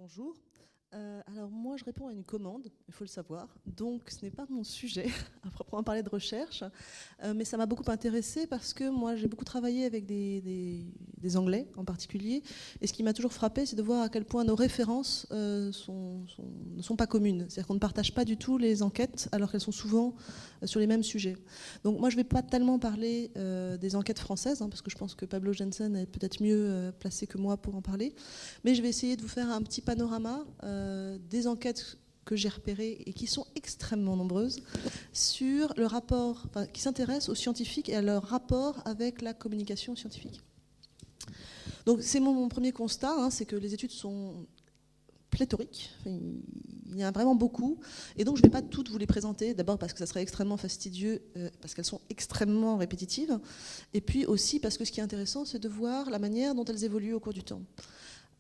Bonjour. Alors moi je réponds à une commande, il faut le savoir, donc ce n'est pas mon sujet à proprement parler de recherche, mais ça m'a beaucoup intéressée parce que moi j'ai beaucoup travaillé avec des Anglais en particulier, et ce qui m'a toujours frappé c'est de voir à quel point nos références ne sont pas communes, c'est-à-dire qu'on ne partage pas du tout les enquêtes alors qu'elles sont souvent sur les mêmes sujets. Donc moi je ne vais pas tellement parler des enquêtes françaises, parce que je pense que Pablo Jensen est peut-être mieux placé que moi pour en parler, mais je vais essayer de vous faire un petit panorama des enquêtes que j'ai repérées et qui sont extrêmement nombreuses sur le rapport, qui s'intéressent aux scientifiques et à leur rapport avec la communication scientifique. Donc c'est mon premier constat, c'est que les études sont pléthoriques, il y en a vraiment beaucoup, et donc je ne vais pas toutes vous les présenter, d'abord parce que ça serait extrêmement fastidieux, parce qu'elles sont extrêmement répétitives, et puis aussi parce que ce qui est intéressant, c'est de voir la manière dont elles évoluent au cours du temps.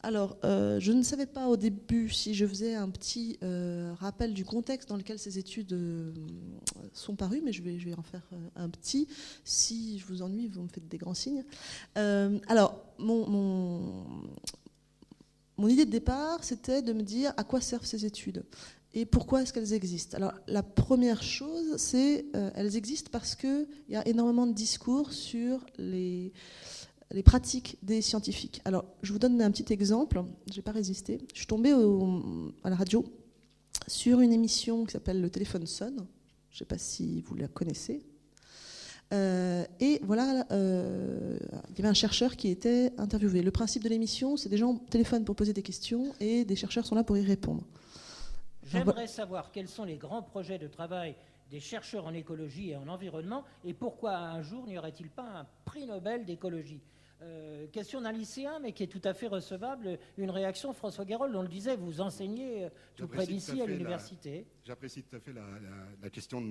Alors, je ne savais pas au début si je faisais un petit rappel du contexte dans lequel ces études sont parues, mais je vais en faire un petit. Si je vous ennuie, vous me faites des grands signes. Alors, mon idée de départ, c'était de me dire à quoi servent ces études et pourquoi est-ce qu'elles existent. Alors, la première chose, c'est elles existent parce qu'il y a énormément de discours sur les pratiques des scientifiques. Alors, je vous donne un petit exemple, je n'ai pas résisté. Je suis tombée à la radio sur une émission qui s'appelle Le téléphone sonne. Je ne sais pas si vous la connaissez. Et voilà, il y avait un chercheur qui était interviewé. Le principe de l'émission, c'est des gens téléphonent pour poser des questions et des chercheurs sont là pour y répondre. J'aimerais savoir quels sont les grands projets de travail des chercheurs en écologie et en environnement et pourquoi un jour n'y aurait-il pas un prix Nobel d'écologie. Question d'un lycéen, mais qui est tout à fait recevable. Une réaction, François Guérol, on le disait, vous enseignez tout près d'ici à l'université. J'apprécie tout à fait la question de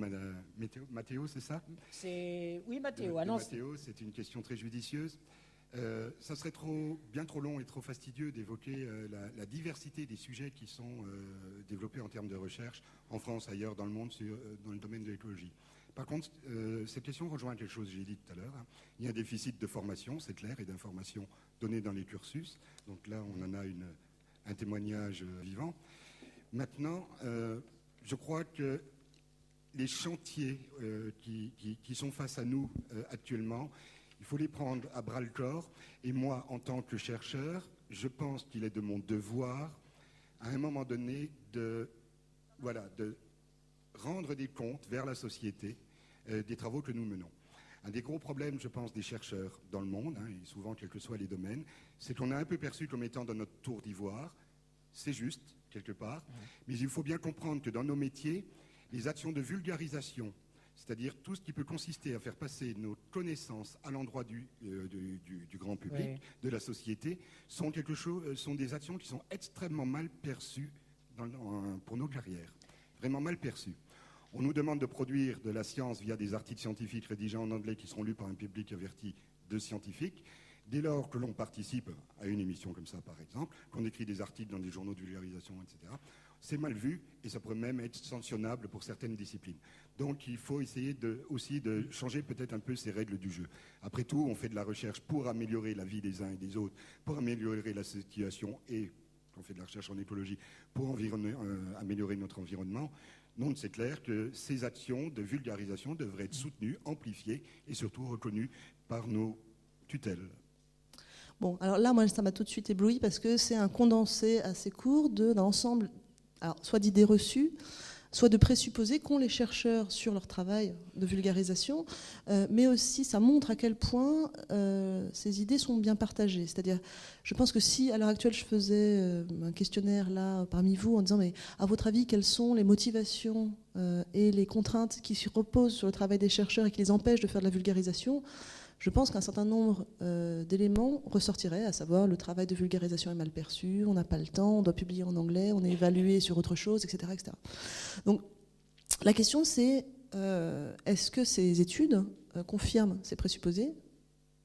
Mathéo, c'est ça? Oui, Mathéo, à Nancy. Mathéo, c'est une question très judicieuse. Ça serait bien trop long et trop fastidieux d'évoquer la diversité des sujets qui sont développés en termes de recherche en France, ailleurs dans le monde, dans le domaine de l'écologie. Par contre, cette question rejoint quelque chose que j'ai dit tout à l'heure. Il y a un déficit de formation, c'est clair, et d'informations données dans les cursus. Donc là, on en a un témoignage vivant. Maintenant, je crois que les chantiers qui sont face à nous actuellement, il faut les prendre à bras-le-corps. Et moi, en tant que chercheur, je pense qu'il est de mon devoir, à un moment donné, de rendre des comptes vers la société des travaux que nous menons. Un des gros problèmes, je pense, des chercheurs dans le monde, et souvent quels que soient les domaines, c'est qu'on est un peu perçu comme étant dans notre tour d'ivoire. C'est juste, quelque part, mais il faut bien comprendre que dans nos métiers, les actions de vulgarisation, c'est-à-dire tout ce qui peut consister à faire passer nos connaissances à l'endroit du grand public, oui, de la société, sont des actions qui sont extrêmement mal perçues pour nos carrières, vraiment mal perçues. On nous demande de produire de la science via des articles scientifiques rédigés en anglais qui seront lus par un public averti de scientifiques. Dès lors que l'on participe à une émission comme ça, par exemple, qu'on écrit des articles dans des journaux de vulgarisation, etc., c'est mal vu et ça pourrait même être sanctionnable pour certaines disciplines. Donc il faut essayer aussi de changer peut-être un peu ces règles du jeu. Après tout, on fait de la recherche pour améliorer la vie des uns et des autres, pour améliorer la situation, et on fait de la recherche en écologie pour améliorer notre environnement. Donc c'est clair que ces actions de vulgarisation devraient être soutenues, amplifiées et surtout reconnues par nos tutelles. Bon, alors là, moi, ça m'a tout de suite ébloui parce que c'est un condensé assez court d'un ensemble, soit d'idées reçues, soit de présupposés qu'ont les chercheurs sur leur travail de vulgarisation, mais aussi ça montre à quel point ces idées sont bien partagées. C'est-à-dire, je pense que si à l'heure actuelle je faisais un questionnaire là parmi vous en disant mais à votre avis quelles sont les motivations et les contraintes qui se reposent sur le travail des chercheurs et qui les empêchent de faire de la vulgarisation, je pense qu'un certain nombre d'éléments ressortiraient, à savoir le travail de vulgarisation est mal perçu, on n'a pas le temps, on doit publier en anglais, on est évalué sur autre chose, etc. etc. Donc la question c'est, est-ce que ces études confirment ces présupposés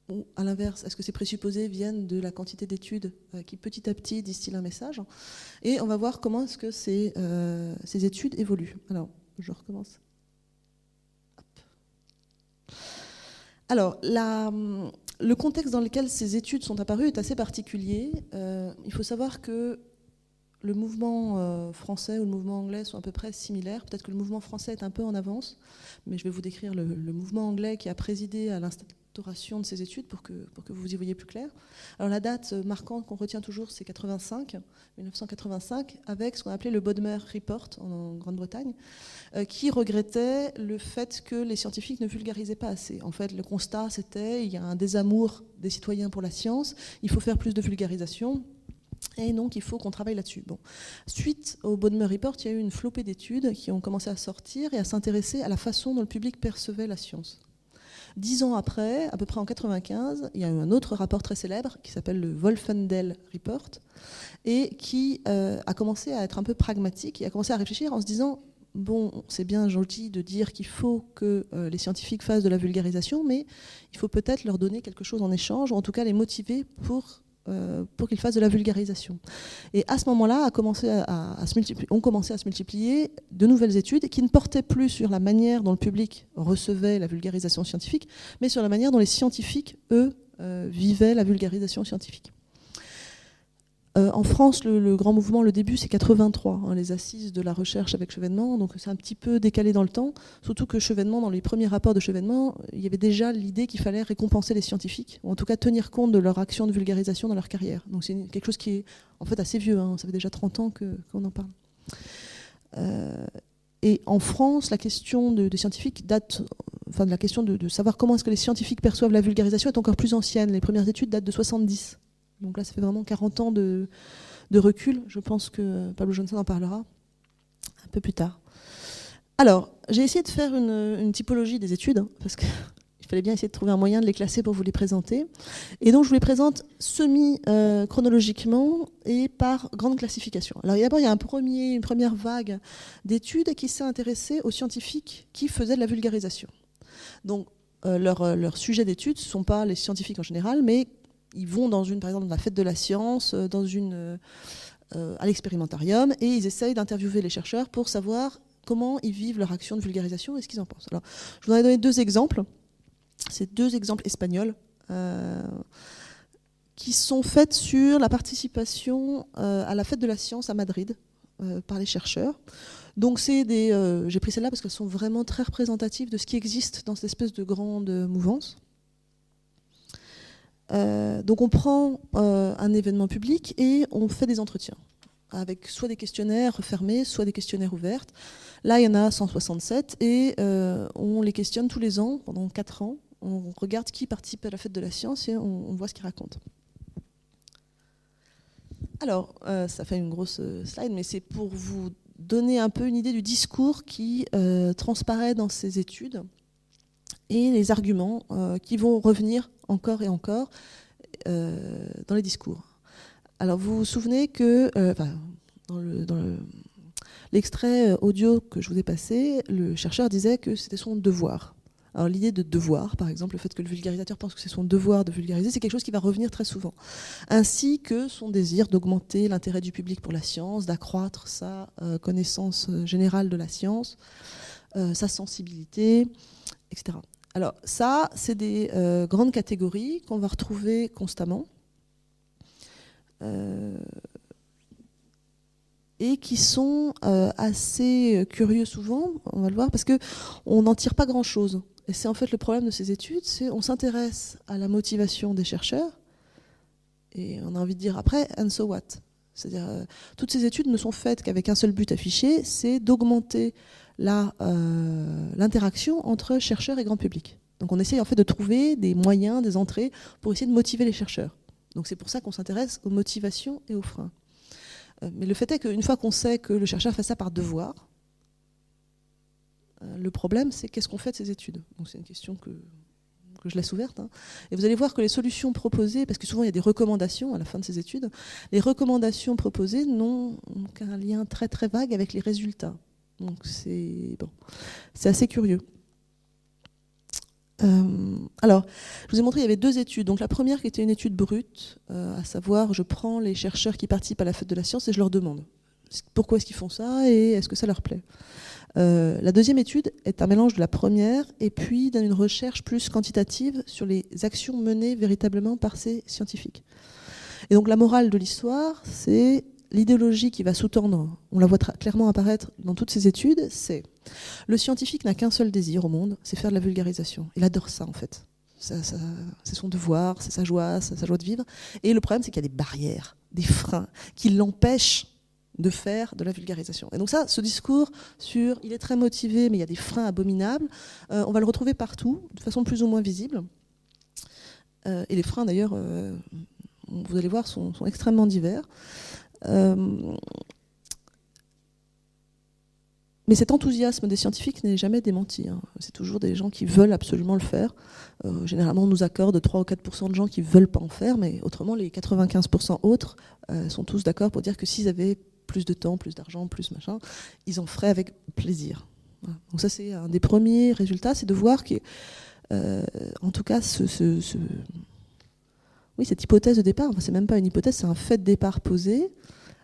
ou à l'inverse, est-ce que ces présupposés viennent de la quantité d'études qui petit à petit distillent un message? Et on va voir comment est-ce que ces études évoluent. Alors, je recommence. Alors, le contexte dans lequel ces études sont apparues est assez particulier. Il faut savoir que le mouvement français ou le mouvement anglais sont à peu près similaires. Peut-être que le mouvement français est un peu en avance, mais je vais vous décrire le mouvement anglais qui a présidé à l'instauration de ces études pour que vous y voyez plus clair. Alors la date marquante qu'on retient toujours, c'est 1985, avec ce qu'on appelait le Bodmer Report en Grande-Bretagne, qui regrettait le fait que les scientifiques ne vulgarisaient pas assez. En fait, le constat, c'était il y a un désamour des citoyens pour la science, il faut faire plus de vulgarisation. Et donc, il faut qu'on travaille là-dessus. Bon. Suite au Bodmer Report, il y a eu une flopée d'études qui ont commencé à sortir et à s'intéresser à la façon dont le public percevait la science. 10 ans après, à peu près en 1995, il y a eu un autre rapport très célèbre qui s'appelle le Wolfendale Report et qui a commencé à être un peu pragmatique et a commencé à réfléchir en se disant bon, c'est bien gentil de dire qu'il faut que les scientifiques fassent de la vulgarisation, mais il faut peut-être leur donner quelque chose en échange, ou en tout cas les motiver pour qu'ils fassent de la vulgarisation. Et à ce moment-là, ont commencé à se multiplier de nouvelles études qui ne portaient plus sur la manière dont le public recevait la vulgarisation scientifique, mais sur la manière dont les scientifiques, eux, vivaient la vulgarisation scientifique. En France, le grand mouvement, le début, c'est 83, les assises de la recherche avec Chevènement, donc c'est un petit peu décalé dans le temps, surtout que Chevènement, dans les premiers rapports de Chevènement, il y avait déjà l'idée qu'il fallait récompenser les scientifiques, ou en tout cas tenir compte de leur action de vulgarisation dans leur carrière. Donc c'est quelque chose qui est en fait assez vieux, ça fait déjà 30 ans qu'on en parle. Et en France, la question des scientifiques date, enfin de la question de savoir comment est-ce que les scientifiques perçoivent la vulgarisation est encore plus ancienne. Les premières études datent de 70. Donc là, ça fait vraiment 40 ans de recul. Je pense que Pablo Johnson en parlera un peu plus tard. Alors, j'ai essayé de faire une typologie des études, parce qu'il fallait bien essayer de trouver un moyen de les classer pour vous les présenter. Et donc, je vous les présente semi-chronologiquement et par grande classification. Alors, d'abord, il y a une première vague d'études qui s'est intéressée aux scientifiques qui faisaient de la vulgarisation. Donc, leur sujet d'étude, ce ne sont pas les scientifiques en général, mais ils vont par exemple, dans la fête de la science, à l'expérimentarium, et ils essayent d'interviewer les chercheurs pour savoir comment ils vivent leur action de vulgarisation et ce qu'ils en pensent. Alors, je vous en ai donné 2 exemples. C'est 2 exemples espagnols qui sont faits sur la participation à la fête de la science à Madrid par les chercheurs. Donc j'ai pris celles-là parce qu'elles sont vraiment très représentatives de ce qui existe dans cette espèce de grande mouvance. Donc on prend un événement public et on fait des entretiens avec soit des questionnaires fermés, soit des questionnaires ouverts. Là, il y en a 167 et on les questionne tous les ans pendant 4 ans. On regarde qui participe à la fête de la science et on voit ce qu'ils racontent. Alors, ça fait une grosse slide, mais c'est pour vous donner un peu une idée du discours qui transparaît dans ces études et les arguments qui vont revenir encore et encore dans les discours. Alors vous vous souvenez que dans l'extrait audio que je vous ai passé, le chercheur disait que c'était son devoir. Alors l'idée de devoir, par exemple, le fait que le vulgarisateur pense que c'est son devoir de vulgariser, c'est quelque chose qui va revenir très souvent. Ainsi que son désir d'augmenter l'intérêt du public pour la science, d'accroître sa connaissance générale de la science, sa sensibilité, etc. Alors ça, c'est des grandes catégories qu'on va retrouver constamment et qui sont assez curieux souvent, on va le voir, parce qu'on n'en tire pas grand-chose. Et c'est en fait le problème de ces études, c'est qu'on s'intéresse à la motivation des chercheurs et on a envie de dire après, and so what ? C'est-à-dire toutes ces études ne sont faites qu'avec un seul but affiché, c'est d'augmenter l'interaction entre chercheurs et grand public. Donc on essaye en fait de trouver des moyens, des entrées pour essayer de motiver les chercheurs. Donc c'est pour ça qu'on s'intéresse aux motivations et aux freins. Mais le fait est qu'une fois qu'on sait que le chercheur fait ça par devoir, le problème c'est qu'est-ce qu'on fait de ces études. Donc c'est une question que je laisse ouverte. Et vous allez voir que les solutions proposées, parce que souvent il y a des recommandations à la fin de ces études, les recommandations proposées n'ont qu'un lien très très vague avec les résultats. Donc c'est assez curieux. Alors, je vous ai montré, il y avait 2 études. Donc la première qui était une étude brute, à savoir, je prends les chercheurs qui participent à la fête de la science et je leur demande pourquoi est-ce qu'ils font ça et est-ce que ça leur plaît. La deuxième étude est un mélange de la première et puis d'une recherche plus quantitative sur les actions menées véritablement par ces scientifiques. Et donc la morale de l'histoire, c'est l'idéologie qui va sous-tendre, on la voit clairement apparaître dans toutes ces études, c'est le scientifique n'a qu'un seul désir au monde, c'est faire de la vulgarisation. Il adore ça en fait. C'est son devoir, c'est sa joie de vivre. Et le problème, c'est qu'il y a des barrières, des freins qui l'empêchent de faire de la vulgarisation. Et donc ça, ce discours sur il est très motivé, mais il y a des freins abominables, on va le retrouver partout, de façon plus ou moins visible. Et les freins, d'ailleurs, vous allez voir, sont extrêmement divers. Mais cet enthousiasme des scientifiques n'est jamais démenti. Hein. C'est toujours des gens qui veulent absolument le faire. Généralement, on nous accorde 3 ou 4% de gens qui ne veulent pas en faire, mais autrement, les 95% autres sont tous d'accord pour dire que s'ils avaient plus de temps, plus d'argent, plus machin, ils en feraient avec plaisir. Voilà. Donc ça, c'est un des premiers résultats, c'est de voir que, en tout cas, oui, cette hypothèse de départ, enfin, c'est même pas une hypothèse, c'est un fait de départ posé,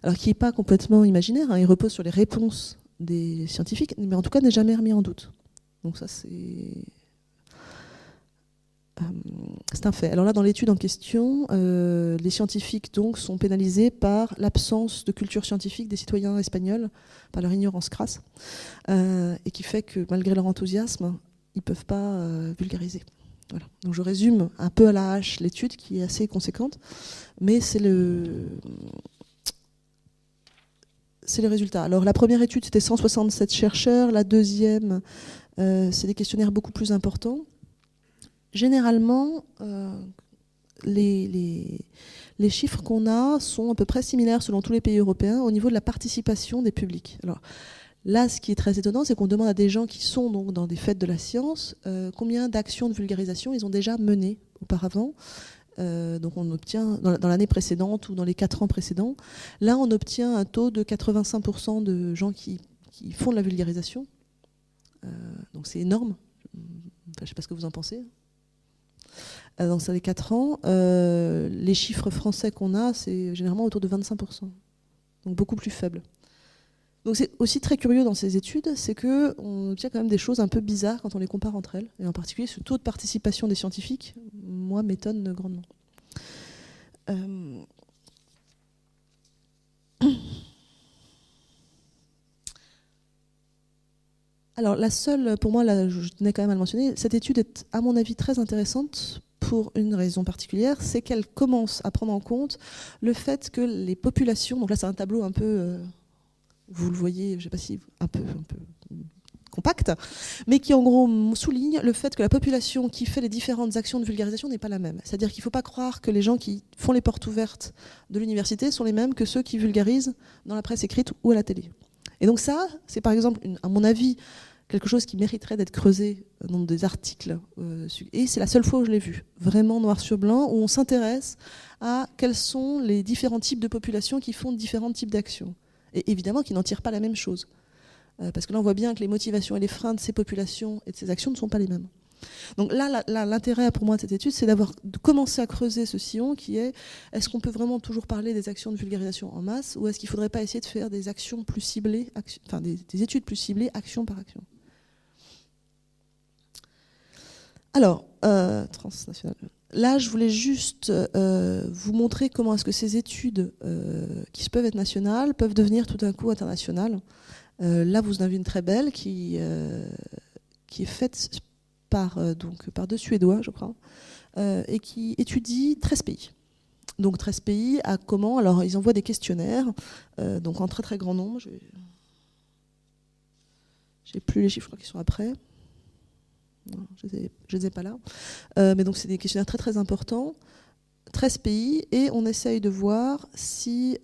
alors qui n'est pas complètement imaginaire, hein, il repose sur les réponses des scientifiques, mais en tout cas n'est jamais remis en doute. Donc ça, c'est un fait. Alors là, dans l'étude en question, les scientifiques donc sont pénalisés par l'absence de culture scientifique des citoyens espagnols, par leur ignorance crasse, et qui fait que malgré leur enthousiasme, ils ne peuvent pas vulgariser. Voilà. Donc je résume un peu à la hache l'étude qui est assez conséquente, mais c'est le résultat. Alors la première étude, c'était 167 chercheurs, la deuxième, c'est des questionnaires beaucoup plus importants. Généralement, les chiffres qu'on a sont à peu près similaires selon tous les pays européens au niveau de la participation des publics. Alors, là, ce qui est très étonnant, c'est qu'on demande à des gens qui sont donc dans des fêtes de la science combien d'actions de vulgarisation ils ont déjà menées auparavant. Donc on obtient, dans l'année précédente ou dans les 4 ans précédents, là on obtient un taux de 85% de gens qui font de la vulgarisation. Donc c'est énorme. Enfin, je ne sais pas ce que vous en pensez. Dans ces 4 ans, les chiffres français qu'on a, c'est généralement autour de 25%. Donc beaucoup plus faible. Donc c'est aussi très curieux dans ces études, c'est qu'on obtient quand même des choses un peu bizarres quand on les compare entre elles. Et en particulier, ce taux de participation des scientifiques, moi, m'étonne grandement. Alors la seule, pour moi, là, je tenais quand même à le mentionner, cette étude est à mon avis très intéressante pour une raison particulière, c'est qu'elle commence à prendre en compte le fait que les populations, donc là c'est un tableau un peu... vous le voyez, je ne sais pas si un peu compact, mais qui en gros souligne le fait que la population qui fait les différentes actions de vulgarisation n'est pas la même. C'est-à-dire qu'il ne faut pas croire que les gens qui font les portes ouvertes de l'université sont les mêmes que ceux qui vulgarisent dans la presse écrite ou à la télé. Et donc ça, c'est par exemple, à mon avis, quelque chose qui mériterait d'être creusé dans des articles. Et c'est la seule fois où je l'ai vu, vraiment noir sur blanc, où on s'intéresse à quels sont les différents types de populations qui font différents types d'actions. Et évidemment qu'ils n'en tirent pas la même chose. Parce que là, on voit bien que les motivations et les freins de ces populations et de ces actions ne sont pas les mêmes. Donc là, l'intérêt pour moi de cette étude, c'est de commencer à creuser ce sillon qui est, est-ce qu'on peut vraiment toujours parler des actions de vulgarisation en masse, ou est-ce qu'il ne faudrait pas essayer de faire des actions plus ciblées, enfin des études plus ciblées, action par action. Alors, transnational. Là, je voulais juste vous montrer comment est-ce que ces études, qui peuvent être nationales, peuvent devenir tout d'un coup internationales. Là, vous en avez une très belle qui est faite par 2 Suédois, je crois, et qui étudie 13 pays. Donc 13 pays à comment? Alors, ils envoient des questionnaires, donc en très très grand nombre. Je n'ai plus les chiffres, je crois qu'ils sont après. Non, je ne les ai pas là. Mais donc c'est des questionnaires très très importants, 13 pays, et on essaye de voir si...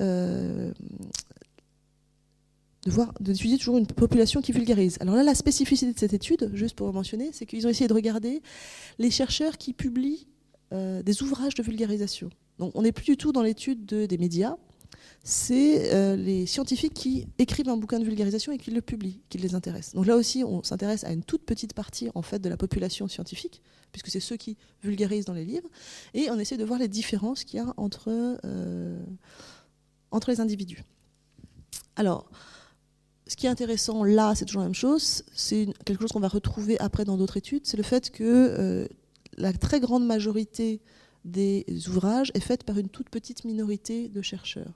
d'étudier toujours une population qui vulgarise. Alors là, la spécificité de cette étude, juste pour mentionner, c'est qu'ils ont essayé de regarder les chercheurs qui publient des ouvrages de vulgarisation. Donc on n'est plus du tout dans l'étude des médias, c'est les scientifiques qui écrivent un bouquin de vulgarisation et qui le publient, qui les intéressent. Donc là aussi, on s'intéresse à une toute petite partie en fait, de la population scientifique, puisque c'est ceux qui vulgarisent dans les livres, et on essaie de voir les différences qu'il y a entre les individus. Alors, ce qui est intéressant là, c'est toujours la même chose, c'est quelque chose qu'on va retrouver après dans d'autres études, c'est le fait que la très grande majorité des ouvrages est faite par une toute petite minorité de chercheurs.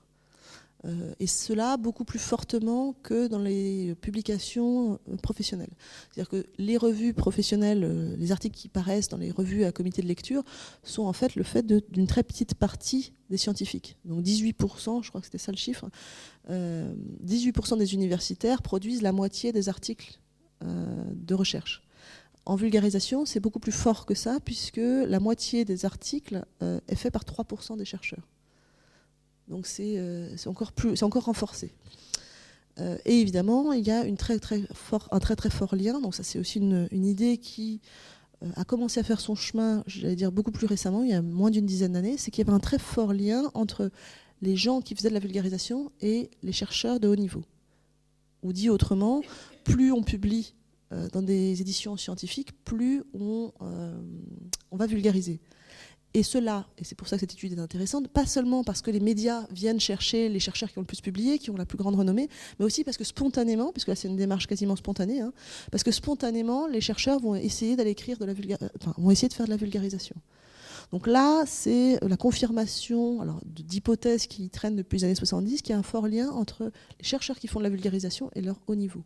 Et cela beaucoup plus fortement que dans les publications professionnelles. C'est-à-dire que les revues professionnelles, les articles qui paraissent dans les revues à comité de lecture, sont en fait le fait d'une très petite partie des scientifiques. Donc 18%, je crois que c'était ça le chiffre, 18% des universitaires produisent la moitié des articles de recherche. En vulgarisation, c'est beaucoup plus fort que ça, puisque la moitié des articles est fait par 3% des chercheurs. Donc c'est encore renforcé. Et évidemment, il y a un très très fort lien. Donc ça, c'est aussi une idée qui a commencé à faire son chemin, j'allais dire beaucoup plus récemment, il y a moins d'une dizaine d'années. C'est qu'il y avait un très fort lien entre les gens qui faisaient de la vulgarisation et les chercheurs de haut niveau. Ou dit autrement, plus on publie dans des éditions scientifiques, plus on va vulgariser. Et cela, et c'est pour ça que cette étude est intéressante, pas seulement parce que les médias viennent chercher les chercheurs qui ont le plus publié, qui ont la plus grande renommée, mais aussi parce que spontanément, puisque là c'est une démarche quasiment spontanée, parce que spontanément, les chercheurs vont essayer d'aller écrire vont essayer de faire de la vulgarisation. Donc là, c'est la confirmation d'hypothèses qui traînent depuis les années 70, qu'il y a un fort lien entre les chercheurs qui font de la vulgarisation et leur haut niveau.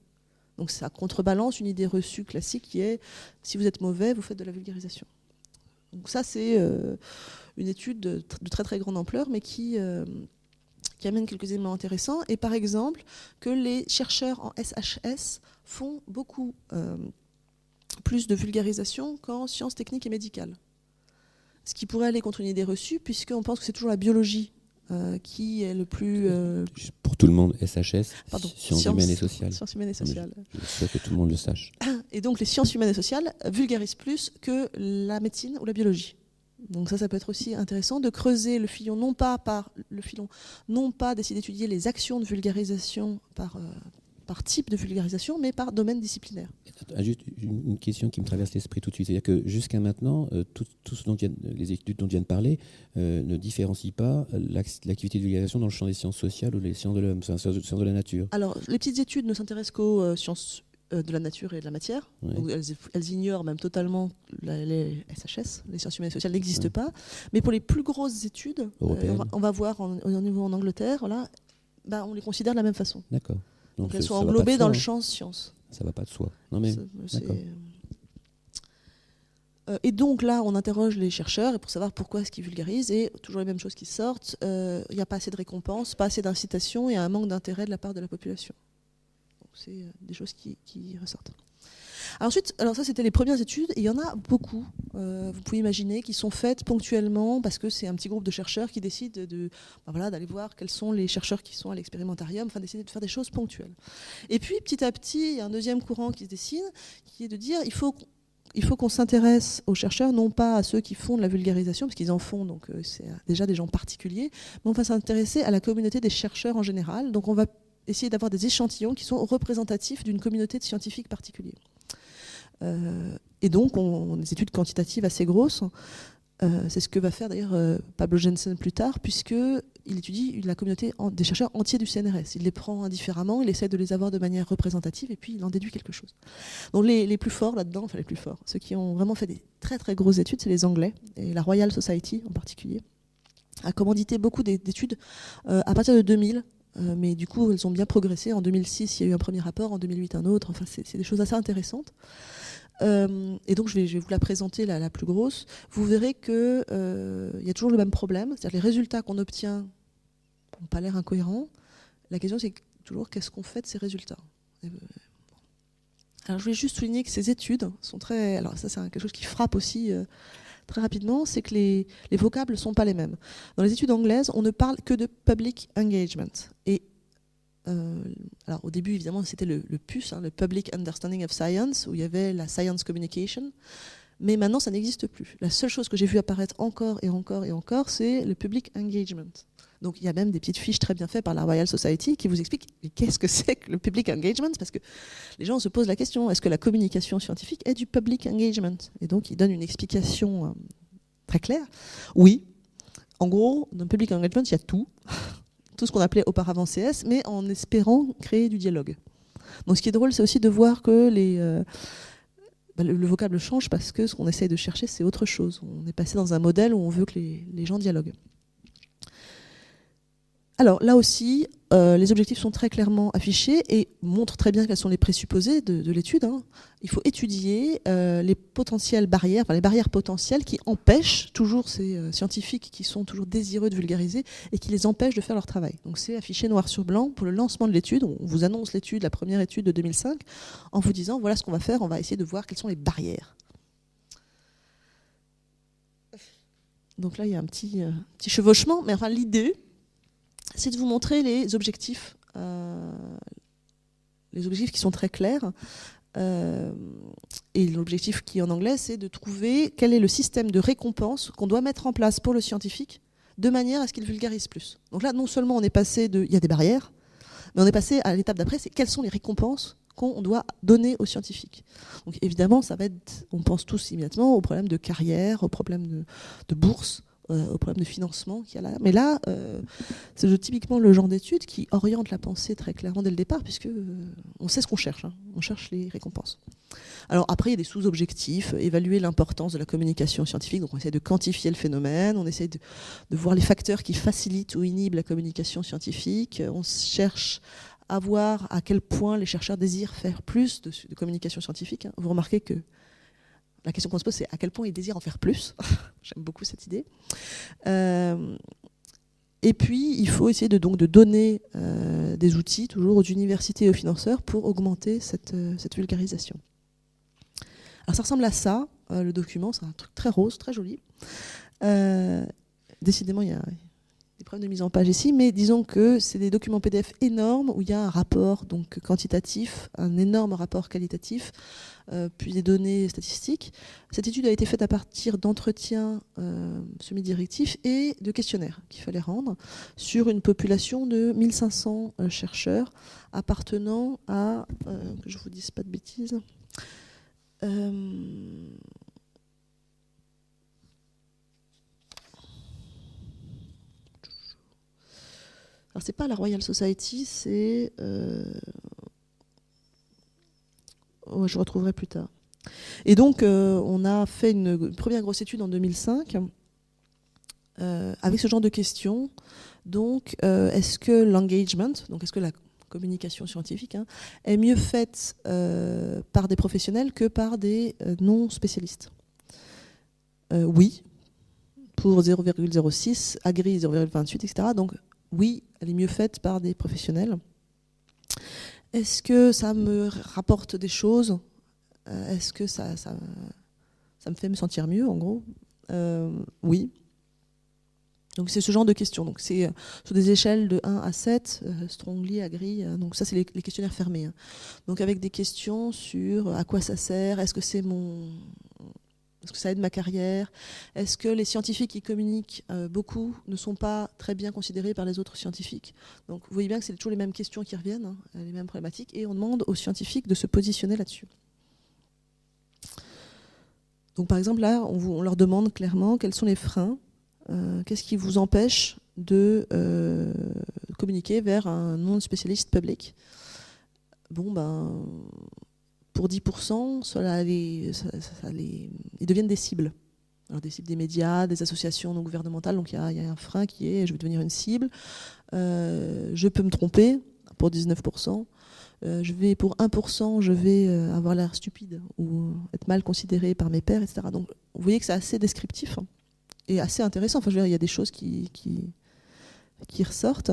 Donc ça contrebalance une idée reçue classique qui est si vous êtes mauvais, vous faites de la vulgarisation. Donc ça, c'est une étude de très très grande ampleur, mais qui amène quelques éléments intéressants. Et par exemple, que les chercheurs en SHS font beaucoup plus de vulgarisation qu'en sciences techniques et médicales. Ce qui pourrait aller contre une idée reçue, puisqu'on pense que c'est toujours la biologie qui est le plus... Pour tout le monde, SHS, pardon, sciences humaines et sociales. Sciences humaines et sociales. Je souhaite que tout le monde le sache. Et donc les sciences humaines et sociales vulgarisent plus que la médecine ou la biologie. Donc ça peut être aussi intéressant de creuser le filon, non pas d'essayer d'étudier les actions de vulgarisation par type de vulgarisation, mais par domaine disciplinaire. Juste une question qui me traverse l'esprit tout de suite. C'est-à-dire que jusqu'à maintenant, tout ce dont les études dont je viens de parler ne différencient pas l'activité de vulgarisation dans le champ des sciences sociales ou les sciences de l'homme, sciences de la nature. Alors, les petites études ne s'intéressent qu'aux sciences de la nature et de la matière. Ouais. Donc, elles ignorent même totalement les SHS, les sciences humaines et sociales n'existent pas. Mais pour les plus grosses études, on va voir au niveau en Angleterre, voilà, on les considère de la même façon. D'accord. Donc elles sont englobées dans le champ sciences. Ça ne va pas de soi. Non mais, et donc là, on interroge les chercheurs pour savoir pourquoi est-ce qu'ils vulgarisent, et toujours les mêmes choses qui sortent. Il n'y a pas assez de récompenses, pas assez d'incitation et un manque d'intérêt de la part de la population. Donc c'est des choses qui ressortent. Ensuite, ça c'était les premières études, et il y en a beaucoup, vous pouvez imaginer, qui sont faites ponctuellement parce que c'est un petit groupe de chercheurs qui décident d'aller voir quels sont les chercheurs qui sont à l'expérimentarium, décider de faire des choses ponctuelles. Et puis petit à petit, il y a un deuxième courant qui se dessine, qui est de dire il faut qu'on s'intéresse aux chercheurs, non pas à ceux qui font de la vulgarisation, parce qu'ils en font, donc c'est déjà des gens particuliers, mais on va s'intéresser à la communauté des chercheurs en général. Donc on va essayer d'avoir des échantillons qui sont représentatifs d'une communauté de scientifiques particuliers. Et donc, on a des études quantitatives assez grosses. C'est ce que va faire d'ailleurs Pablo Jensen plus tard, puisqu'il étudie la communauté des chercheurs entiers du CNRS. Il les prend indifféremment, il essaie de les avoir de manière représentative, et puis il en déduit quelque chose. Donc les plus forts là-dedans, les plus forts, ceux qui ont vraiment fait des très très grosses études, c'est les Anglais, et la Royal Society en particulier, a commandité beaucoup d'études à partir de 2000. Mais du coup, elles ont bien progressé. En 2006, il y a eu un premier rapport, en 2008, un autre. Enfin, c'est des choses assez intéressantes. Et donc, je vais vous la présenter, la plus grosse. Vous verrez qu'il y a toujours le même problème. C'est-à-dire les résultats qu'on obtient n'ont pas l'air incohérents. La question, c'est toujours qu'est-ce qu'on fait de ces résultats. Alors, je voulais juste souligner que ces études sont très... Alors, ça, c'est quelque chose qui frappe aussi... très rapidement, c'est que les vocables ne sont pas les mêmes. Dans les études anglaises, on ne parle que de public engagement. Et alors au début, évidemment, c'était le PUS, le Public Understanding of Science, où il y avait la Science Communication. Mais maintenant, ça n'existe plus. La seule chose que j'ai vu apparaître encore et encore et encore, c'est le public engagement. Donc il y a même des petites fiches très bien faites par la Royal Society qui vous expliquent qu'est-ce que c'est que le public engagement, parce que les gens se posent la question, est-ce que la communication scientifique est du public engagement? Et donc ils donnent une explication très claire. Oui, en gros, dans le public engagement, il y a tout ce qu'on appelait auparavant CS, mais en espérant créer du dialogue. Donc ce qui est drôle, c'est aussi de voir que le vocable change, parce que ce qu'on essaye de chercher, c'est autre chose. On est passé dans un modèle où on veut que les gens dialoguent. Alors là aussi, les objectifs sont très clairement affichés et montrent très bien quels sont les présupposés de l'étude. Il faut étudier les potentielles barrières, enfin les barrières potentielles qui empêchent toujours ces scientifiques qui sont toujours désireux de vulgariser et qui les empêchent de faire leur travail. Donc c'est affiché noir sur blanc pour le lancement de l'étude. On vous annonce l'étude, la première étude de 2005, en vous disant voilà ce qu'on va faire, on va essayer de voir quelles sont les barrières. Donc là, il y a un petit chevauchement, mais enfin l'idée, c'est de vous montrer les objectifs qui sont très clairs. Et l'objectif qui en anglais, c'est de trouver quel est le système de récompense qu'on doit mettre en place pour le scientifique de manière à ce qu'il vulgarise plus. Donc là, non seulement on est passé il y a des barrières, mais on est passé à l'étape d'après, c'est quelles sont les récompenses qu'on doit donner aux scientifiques. Donc évidemment, ça va être, on pense tous immédiatement aux problèmes de carrière, aux problèmes de bourse, au problème de financement qu'il y a là. Mais là, c'est typiquement le genre d'étude qui oriente la pensée très clairement dès le départ, puisque on sait ce qu'on cherche. On cherche les récompenses. Alors après, il y a des sous-objectifs, évaluer l'importance de la communication scientifique. Donc on essaie de quantifier le phénomène, on essaie de voir les facteurs qui facilitent ou inhibent la communication scientifique. On cherche à voir à quel point les chercheurs désirent faire plus de communication scientifique. Vous remarquez que la question qu'on se pose, c'est à quel point ils désirent en faire plus. J'aime beaucoup cette idée. Et puis, il faut essayer de donner des outils, toujours aux universités et aux financeurs, pour augmenter cette vulgarisation. Alors, ça ressemble à ça, le document. C'est un truc très rose, très joli. Décidément, il y a des problèmes de mise en page ici, mais disons que c'est des documents PDF énormes où il y a un rapport donc, quantitatif, un énorme rapport qualitatif, puis des données statistiques. Cette étude a été faite à partir d'entretiens semi-directifs et de questionnaires qu'il fallait rendre sur une population de 1500 chercheurs appartenant à, que je ne vous dise pas de bêtises, alors c'est pas la Royal Society, c'est... je retrouverai plus tard. Et donc, on a fait une première grosse étude en 2005 avec ce genre de questions. Donc, est-ce que l'engagement, donc est-ce que la communication scientifique, est mieux faite par des professionnels que par des non-spécialistes? Oui, pour 0,06, Agri 0,28, etc. Donc, oui, elle est mieux faite par des professionnels. Est-ce que ça me rapporte des choses? Est-ce que ça me fait me sentir mieux, en gros? Oui. Donc c'est ce genre de questions. Donc c'est sur des échelles de 1 à 7, strongly, agree. Donc ça, c'est les questionnaires fermés. Donc avec des questions sur à quoi ça sert, est-ce que ça aide ma carrière? Est-ce que les scientifiques qui communiquent beaucoup ne sont pas très bien considérés par les autres scientifiques? Donc vous voyez bien que c'est toujours les mêmes questions qui reviennent, les mêmes problématiques, et on demande aux scientifiques de se positionner là-dessus. Donc par exemple, là, on leur demande clairement quels sont les freins, qu'est-ce qui vous empêche de communiquer vers un non-spécialiste public? Bon, pour 10%, ils deviennent des cibles. Alors des cibles des médias, des associations non gouvernementales. Donc il y a un frein qui est je vais devenir une cible. Je peux me tromper pour 19%. Pour 1%, je vais avoir l'air stupide ou être mal considéré par mes pairs, etc. Donc vous voyez que c'est assez descriptif et assez intéressant. Enfin, je veux dire, il y a des choses qui ressortent.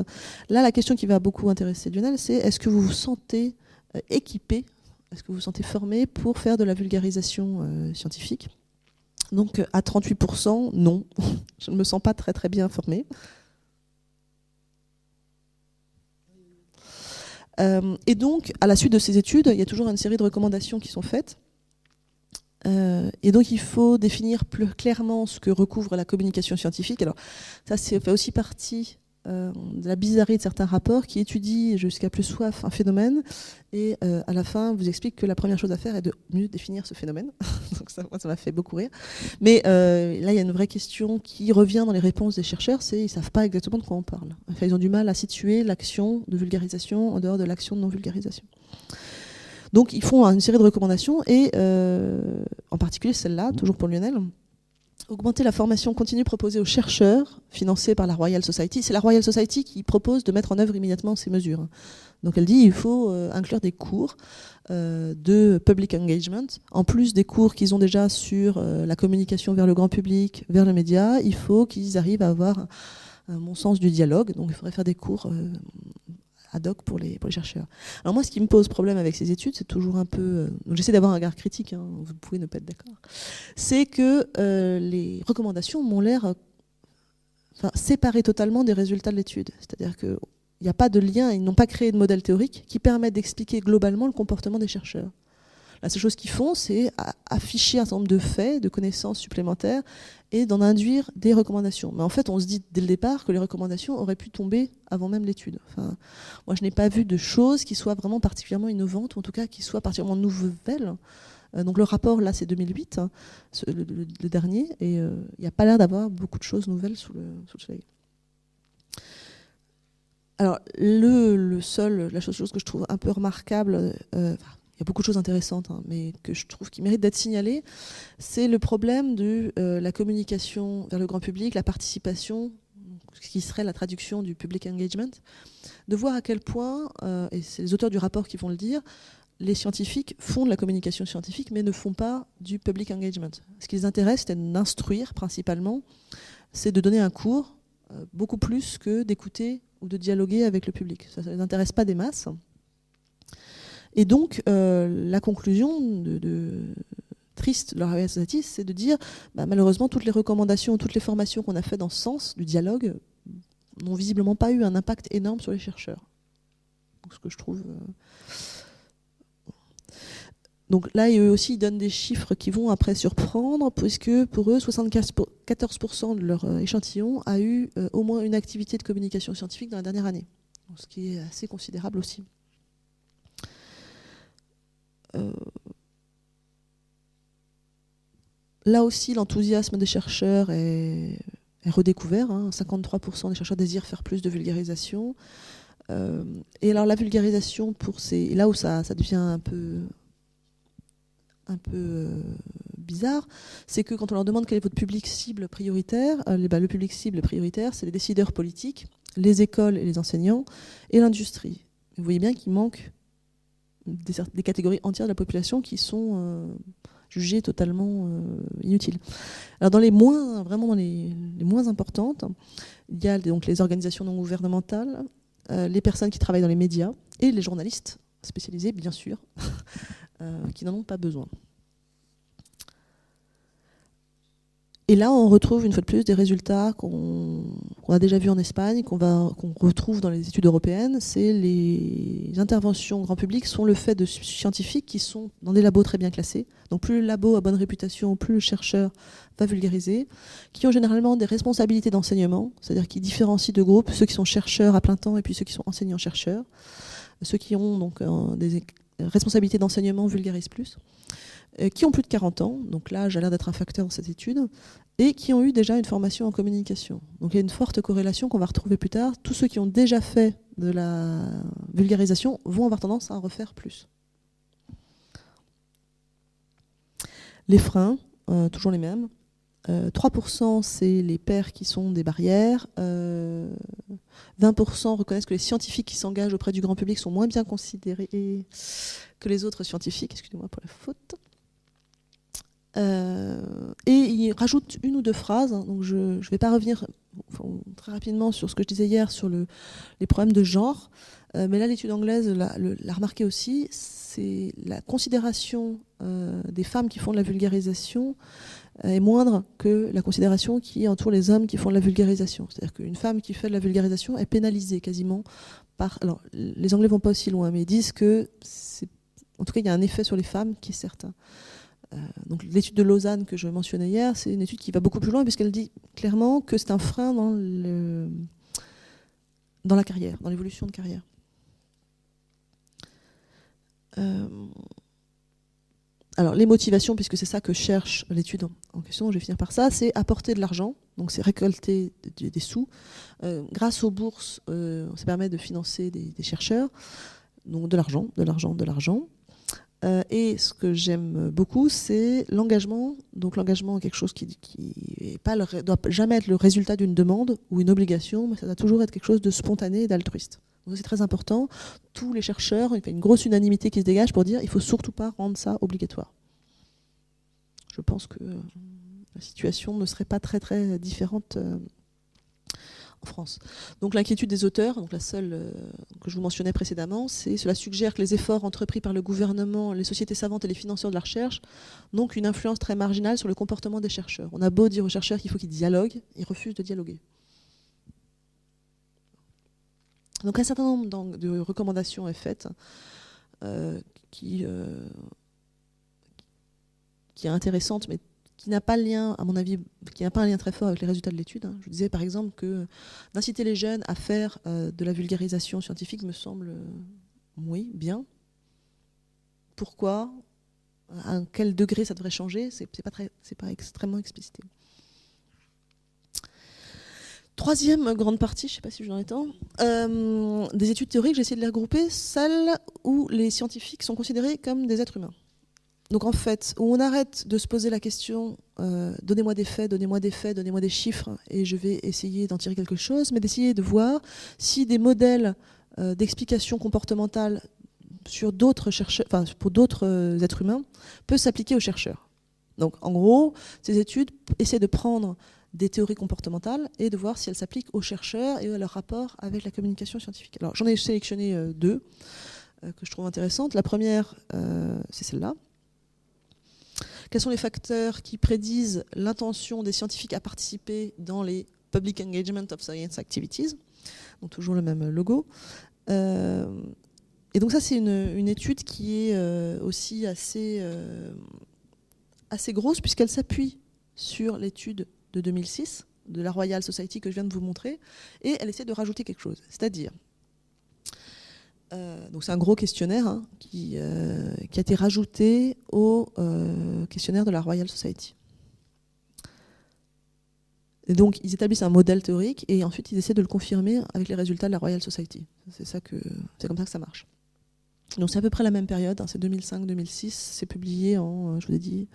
Là, la question qui va beaucoup intéresser Lionel, c'est est-ce que vous vous sentez équipé? Est-ce que vous vous sentez formé pour faire de la vulgarisation scientifique? Donc à 38%, non. Je ne me sens pas très très bien formé. Et donc, à la suite de ces études, il y a toujours une série de recommandations qui sont faites. Et donc, il faut définir plus clairement ce que recouvre la communication scientifique. Alors, ça fait aussi partie de la bizarrerie de certains rapports qui étudient jusqu'à plus soif un phénomène et à la fin vous expliquent que la première chose à faire est de mieux définir ce phénomène. Donc ça m'a fait beaucoup rire. Mais là, il y a une vraie question qui revient dans les réponses des chercheurs, c'est qu'ils ne savent pas exactement de quoi on parle. Enfin, ils ont du mal à situer l'action de vulgarisation en dehors de l'action de non-vulgarisation. Donc ils font une série de recommandations et en particulier celle-là, toujours pour Lionel, augmenter la formation continue proposée aux chercheurs, financée par la Royal Society. C'est la Royal Society qui propose de mettre en œuvre immédiatement ces mesures. Donc elle dit qu'il faut inclure des cours de public engagement. En plus des cours qu'ils ont déjà sur la communication vers le grand public, vers le média, il faut qu'ils arrivent à avoir un bon sens du dialogue. Donc il faudrait faire des cours ad hoc pour les chercheurs. Alors moi, ce qui me pose problème avec ces études, c'est toujours un peu... donc j'essaie d'avoir un regard critique, hein, vous pouvez ne pas être d'accord. C'est que les recommandations m'ont l'air séparées totalement des résultats de l'étude. C'est-à-dire qu'il n'y a pas de lien, ils n'ont pas créé de modèle théorique qui permette d'expliquer globalement le comportement des chercheurs. La seule chose qu'ils font, c'est afficher un certain nombre de faits, de connaissances supplémentaires et d'en induire des recommandations. Mais en fait, on se dit dès le départ que les recommandations auraient pu tomber avant même l'étude. Enfin, moi, je n'ai pas vu de choses qui soient vraiment particulièrement innovantes, ou en tout cas qui soient particulièrement nouvelles. Donc le rapport, là, c'est 2008, hein, le dernier, et il n'y a pas l'air d'avoir beaucoup de choses nouvelles sous le soleil. Alors, la chose que je trouve un peu remarquable, il y a beaucoup de choses intéressantes, hein, mais que je trouve qui méritent d'être signalées, c'est le problème de la communication vers le grand public, la participation, ce qui serait la traduction du public engagement, de voir à quel point, et c'est les auteurs du rapport qui vont le dire, les scientifiques font de la communication scientifique, mais ne font pas du public engagement. Ce qui les intéresse, c'est d'instruire principalement, c'est de donner un cours, beaucoup plus que d'écouter ou de dialoguer avec le public. Ça ne les intéresse pas des masses. Et donc, la conclusion triste de la Royal Society, c'est de dire, malheureusement, toutes les recommandations, toutes les formations qu'on a faites dans ce sens du dialogue n'ont visiblement pas eu un impact énorme sur les chercheurs. Donc, ce que je trouve... Donc là, eux aussi, ils donnent des chiffres qui vont après surprendre, puisque pour eux, 74% de leur échantillon a eu au moins une activité de communication scientifique dans la dernière année. Donc, ce qui est assez considérable aussi. Là aussi, l'enthousiasme des chercheurs est redécouvert. Hein. 53% des chercheurs désirent faire plus de vulgarisation. Et alors la vulgarisation, là où ça devient un peu bizarre, c'est que quand on leur demande quel est votre public cible prioritaire, le public cible prioritaire, c'est les décideurs politiques, les écoles et les enseignants, et l'industrie. Vous voyez bien qu'il manque des catégories entières de la population qui sont jugées totalement inutiles. Alors vraiment dans les moins importantes, il y a donc les organisations non gouvernementales, les personnes qui travaillent dans les médias et les journalistes spécialisés, bien sûr, qui n'en ont pas besoin. Et là, on retrouve une fois de plus des résultats qu'on a déjà vus en Espagne, qu'on retrouve dans les études européennes. C'est les interventions grand public sont le fait de scientifiques qui sont dans des labos très bien classés. Donc plus le labo a bonne réputation, plus le chercheur va vulgariser, qui ont généralement des responsabilités d'enseignement, c'est-à-dire qui différencient de groupes, ceux qui sont chercheurs à plein temps et puis ceux qui sont enseignants-chercheurs. Ceux qui ont donc des responsabilités d'enseignement vulgarisent plus. Qui ont plus de 40 ans, donc l'âge a l'air d'être un facteur dans cette étude, et qui ont eu déjà une formation en communication. Donc il y a une forte corrélation qu'on va retrouver plus tard. Tous ceux qui ont déjà fait de la vulgarisation vont avoir tendance à en refaire plus. Les freins, toujours les mêmes. 3%, c'est les pairs qui sont des barrières. 20% reconnaissent que les scientifiques qui s'engagent auprès du grand public sont moins bien considérés que les autres scientifiques. Excusez-moi pour la faute. Et il rajoute une ou deux phrases, donc je ne vais pas revenir très rapidement sur ce que je disais hier sur les problèmes de genre, mais là l'étude anglaise l'a remarqué aussi, c'est la considération des femmes qui font de la vulgarisation est moindre que la considération qui entoure les hommes qui font de la vulgarisation. C'est-à-dire qu'une femme qui fait de la vulgarisation est pénalisée quasiment par... Alors les Anglais ne vont pas aussi loin, mais ils disent que en tout cas il y a un effet sur les femmes qui est certain. Donc l'étude de Lausanne que je mentionnais hier, c'est une étude qui va beaucoup plus loin puisqu'elle dit clairement que c'est un frein dans la carrière, dans l'évolution de carrière. Alors les motivations, puisque c'est ça que cherche l'étude en question, je vais finir par ça, c'est apporter de l'argent, donc c'est récolter des sous. Grâce aux bourses, ça permet de financer des chercheurs, donc de l'argent. Et ce que j'aime beaucoup, c'est l'engagement. Donc l'engagement est quelque chose qui ne doit jamais être le résultat d'une demande ou une obligation, mais ça doit toujours être quelque chose de spontané et d'altruiste. Donc c'est très important. Tous les chercheurs, il y a une grosse unanimité qui se dégage pour dire qu'il ne faut surtout pas rendre ça obligatoire. Je pense que la situation ne serait pas très très différente en France. Donc l'inquiétude des auteurs, donc la seule que je vous mentionnais précédemment, cela suggère que les efforts entrepris par le gouvernement, les sociétés savantes et les financeurs de la recherche n'ont qu'une influence très marginale sur le comportement des chercheurs. On a beau dire aux chercheurs qu'il faut qu'ils dialoguent, ils refusent de dialoguer. Donc un certain nombre de recommandations est faite qui est intéressante, mais qui n'a pas le lien, à mon avis, qui n'a pas un lien très fort avec les résultats de l'étude. Je disais par exemple que d'inciter les jeunes à faire de la vulgarisation scientifique me semble, oui, bien. Pourquoi ? À quel degré ça devrait changer ? C'est pas extrêmement explicité. Troisième grande partie, je ne sais pas si j'en ai temps, des études théoriques, j'ai essayé de les regrouper, celles où les scientifiques sont considérés comme des êtres humains. Donc en fait, où on arrête de se poser la question donnez-moi des faits, donnez-moi des faits, donnez-moi des chiffres et je vais essayer d'en tirer quelque chose, mais d'essayer de voir si des modèles d'explication comportementale sur d'autres chercheurs, enfin, pour d'autres êtres humains peuvent s'appliquer aux chercheurs. Donc en gros, ces études essaient de prendre des théories comportementales et de voir si elles s'appliquent aux chercheurs et à leur rapport avec la communication scientifique. Alors j'en ai sélectionné deux que je trouve intéressantes. La première, c'est celle-là. Quels sont les facteurs qui prédisent l'intention des scientifiques à participer dans les Public Engagement of Science Activities ? Donc toujours le même logo. Et donc ça, c'est une étude qui est aussi assez grosse, puisqu'elle s'appuie sur l'étude de 2006 de la Royal Society que je viens de vous montrer, et elle essaie de rajouter quelque chose. C'est-à-dire, donc c'est un gros questionnaire qui a été rajouté au questionnaire de la Royal Society. Et donc ils établissent un modèle théorique et ensuite ils essaient de le confirmer avec les résultats de la Royal Society. C'est comme ça que ça marche. Donc c'est à peu près la même période, c'est 2005-2006, c'est publié en, je vous ai dit,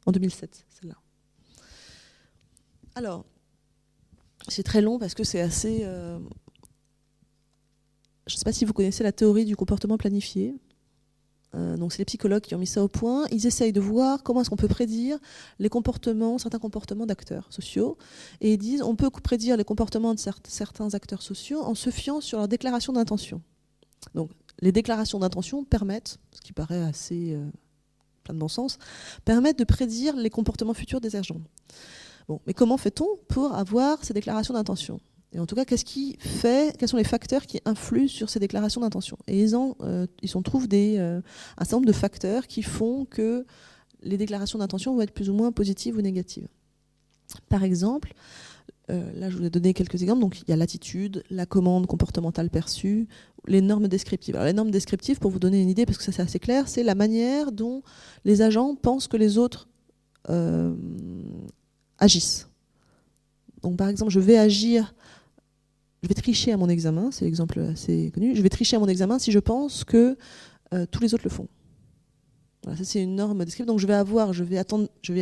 en 2007, celle-là. Alors, c'est très long parce que c'est assez... je ne sais pas si vous connaissez la théorie du comportement planifié. Donc c'est les psychologues qui ont mis ça au point. Ils essayent de voir comment est-ce qu'on peut prédire les comportements, certains comportements d'acteurs sociaux. Et ils disent on peut prédire les comportements de certains acteurs sociaux en se fiant sur leur déclaration d'intention. Donc les déclarations d'intention permettent, ce qui paraît assez plein de bon sens, permettent de prédire les comportements futurs des agents. Bon, mais comment fait-on pour avoir ces déclarations d'intention ? Et en tout cas, quels sont les facteurs qui influent sur ces déclarations d'intention ? Et ils trouvent un certain nombre de facteurs qui font que les déclarations d'intention vont être plus ou moins positives ou négatives. Par exemple, là je vous ai donné quelques exemples, donc il y a l'attitude, la commande comportementale perçue, les normes descriptives. Alors les normes descriptives, pour vous donner une idée, parce que ça c'est assez clair, c'est la manière dont les agents pensent que les autres agissent. Donc par exemple, je vais tricher à mon examen, c'est l'exemple assez connu, je vais tricher à mon examen si je pense que tous les autres le font. Voilà, ça c'est une norme descriptive, donc je vais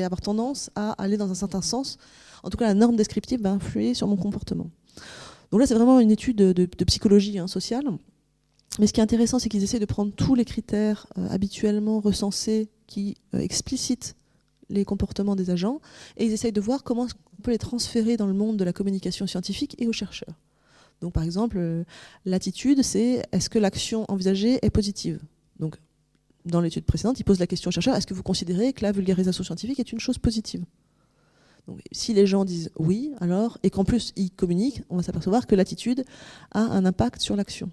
avoir tendance à aller dans un certain sens. En tout cas, la norme descriptive va influer sur mon comportement. Donc là, c'est vraiment une étude de psychologie sociale. Mais ce qui est intéressant, c'est qu'ils essaient de prendre tous les critères habituellement recensés qui explicitent les comportements des agents, et ils essayent de voir comment on peut les transférer dans le monde de la communication scientifique et aux chercheurs. Donc par exemple, l'attitude, c'est est-ce que l'action envisagée est positive ? Donc dans l'étude précédente, ils posent la question aux chercheurs, est-ce que vous considérez que la vulgarisation scientifique est une chose positive ? Donc, si les gens disent oui, alors, et qu'en plus ils communiquent, on va s'apercevoir que l'attitude a un impact sur l'action.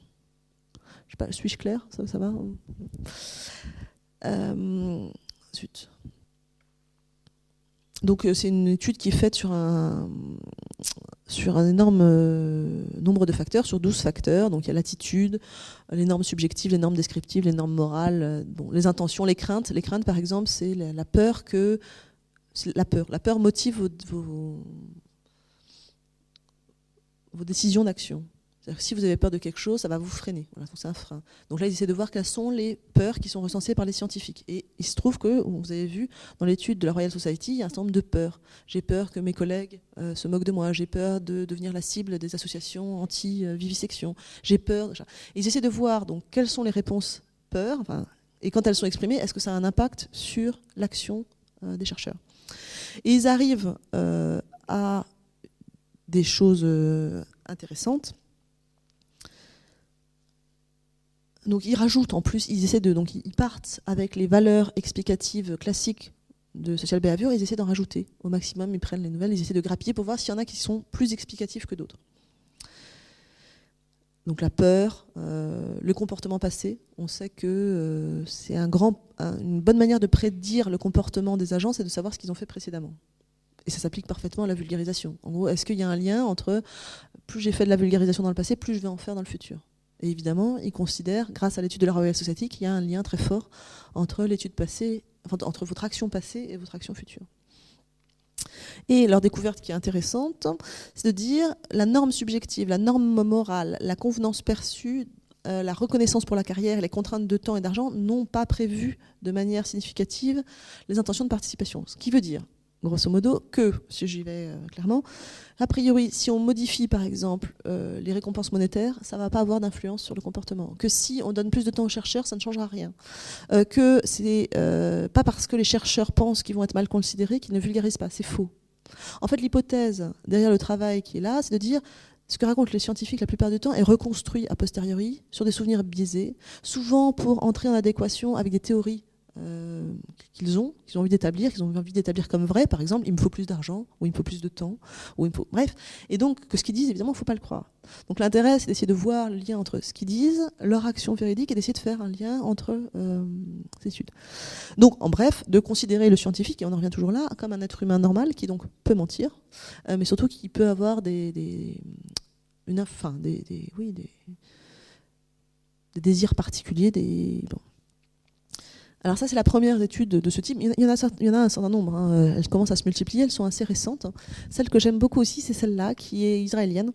Je sais pas, suis-je clair ? Ça va ? Zut. Donc c'est une étude qui est faite sur un énorme nombre de facteurs, sur 12 facteurs. Donc il y a l'attitude, les normes subjectives, les normes descriptives, les normes morales, les intentions, les craintes. Les craintes, par exemple, c'est la peur que... La peur motive vos décisions d'action. C'est-à-dire que si vous avez peur de quelque chose, ça va vous freiner. Voilà, donc c'est un frein. Donc là, ils essaient de voir quelles sont les peurs qui sont recensées par les scientifiques. Et il se trouve que, vous avez vu, dans l'étude de la Royal Society, il y a un certain nombre de peurs. J'ai peur que mes collègues se moquent de moi. J'ai peur de devenir la cible des associations anti-vivisection. J'ai peur. Et ils essaient de voir donc, quelles sont les réponses peurs, et quand elles sont exprimées, est-ce que ça a un impact sur l'action des chercheurs. Et ils arrivent à des choses intéressantes. Donc ils rajoutent en plus, ils partent avec les valeurs explicatives classiques de social behavior, ils essaient d'en rajouter au maximum, ils prennent les nouvelles, ils essaient de grappiller pour voir s'il y en a qui sont plus explicatifs que d'autres. Donc la peur, le comportement passé, on sait que c'est une bonne manière de prédire le comportement des agents, c'est de savoir ce qu'ils ont fait précédemment. Et ça s'applique parfaitement à la vulgarisation. En gros, est-ce qu'il y a un lien entre plus j'ai fait de la vulgarisation dans le passé, plus je vais en faire dans le futur? Et évidemment, ils considèrent, grâce à l'étude de la Royal Society, qu'il y a un lien très fort entre l'étude passée, entre votre action passée et votre action future. Et leur découverte qui est intéressante, c'est de dire la norme subjective, la norme morale, la convenance perçue, la reconnaissance pour la carrière, les contraintes de temps et d'argent n'ont pas prévu de manière significative les intentions de participation. Ce qui veut dire, grosso modo, que, si j'y vais clairement, a priori, si on modifie par exemple les récompenses monétaires, ça ne va pas avoir d'influence sur le comportement. Que si on donne plus de temps aux chercheurs, ça ne changera rien. Que c'est pas parce que les chercheurs pensent qu'ils vont être mal considérés qu'ils ne vulgarisent pas. C'est faux. En fait, l'hypothèse derrière le travail qui est là, c'est de dire ce que racontent les scientifiques la plupart du temps est reconstruit a posteriori sur des souvenirs biaisés, souvent pour entrer en adéquation avec des théories qu'ils ont envie d'établir comme vraies. Par exemple, il me faut plus d'argent, ou il me faut plus de temps, ou il me faut... Bref. Et donc, que ce qu'ils disent, évidemment, il ne faut pas le croire. Donc l'intérêt, c'est d'essayer de voir le lien entre ce qu'ils disent, leur action véridique, et d'essayer de faire un lien entre ces études. Donc, en bref, de considérer le scientifique, et on en revient toujours là, comme un être humain normal, qui donc peut mentir, mais surtout qui peut avoir des désirs particuliers, bon. Alors ça, c'est la première étude de ce type. Il y en a un certain nombre. Hein. Elles commencent à se multiplier. Elles sont assez récentes. Celle que j'aime beaucoup aussi, c'est celle-là, qui est israélienne.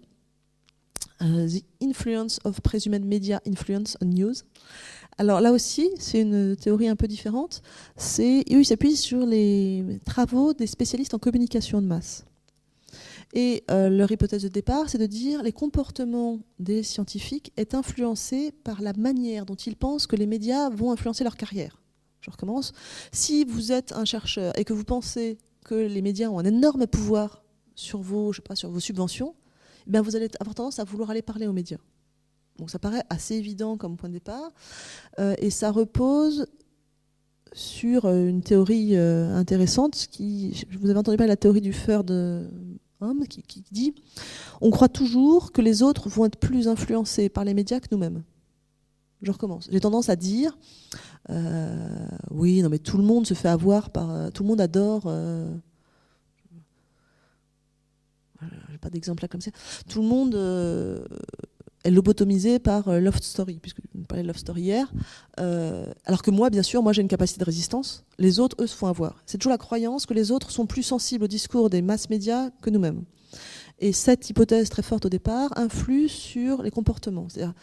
The Influence of Presumed Media Influence on News. Alors là aussi, c'est une théorie un peu différente. Eux, ils s'appuient sur les travaux des spécialistes en communication de masse. Et leur hypothèse de départ, c'est de dire les comportements des scientifiques est influencé par la manière dont ils pensent que les médias vont influencer leur carrière. Je recommence. Si vous êtes un chercheur et que vous pensez que les médias ont un énorme pouvoir sur vos subventions, eh bien vous allez avoir tendance à vouloir aller parler aux médias. Donc ça paraît assez évident comme point de départ. Et ça repose sur une théorie intéressante. Vous avez entendu parler de la théorie du third homme qui dit on croit toujours que les autres vont être plus influencés par les médias que nous-mêmes. Je recommence. J'ai tendance à dire oui, non mais tout le monde se fait avoir par... tout le monde adore... j'ai pas d'exemple là comme ça. Tout le monde est lobotomisé par Love Story, puisque je parlais de Love Story hier. Alors que moi, bien sûr, j'ai une capacité de résistance. Les autres, eux, se font avoir. C'est toujours la croyance que les autres sont plus sensibles au discours des masses médias que nous-mêmes. Et cette hypothèse très forte au départ influe sur les comportements. C'est-à-dire,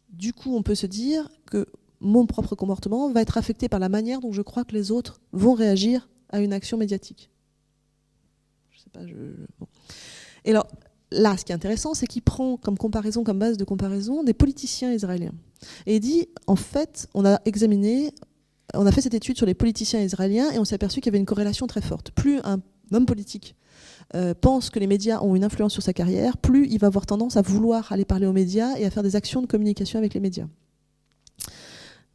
du coup, on peut se dire que mon propre comportement va être affecté par la manière dont je crois que les autres vont réagir à une action médiatique. Je sais pas, bon. Et alors, là, ce qui est intéressant, c'est qu'il prend comme base de comparaison, des politiciens israéliens. Et il dit, en fait, on a fait cette étude sur les politiciens israéliens et on s'est aperçu qu'il y avait une corrélation très forte. Plus un homme politique pense que les médias ont une influence sur sa carrière, plus il va avoir tendance à vouloir aller parler aux médias et à faire des actions de communication avec les médias.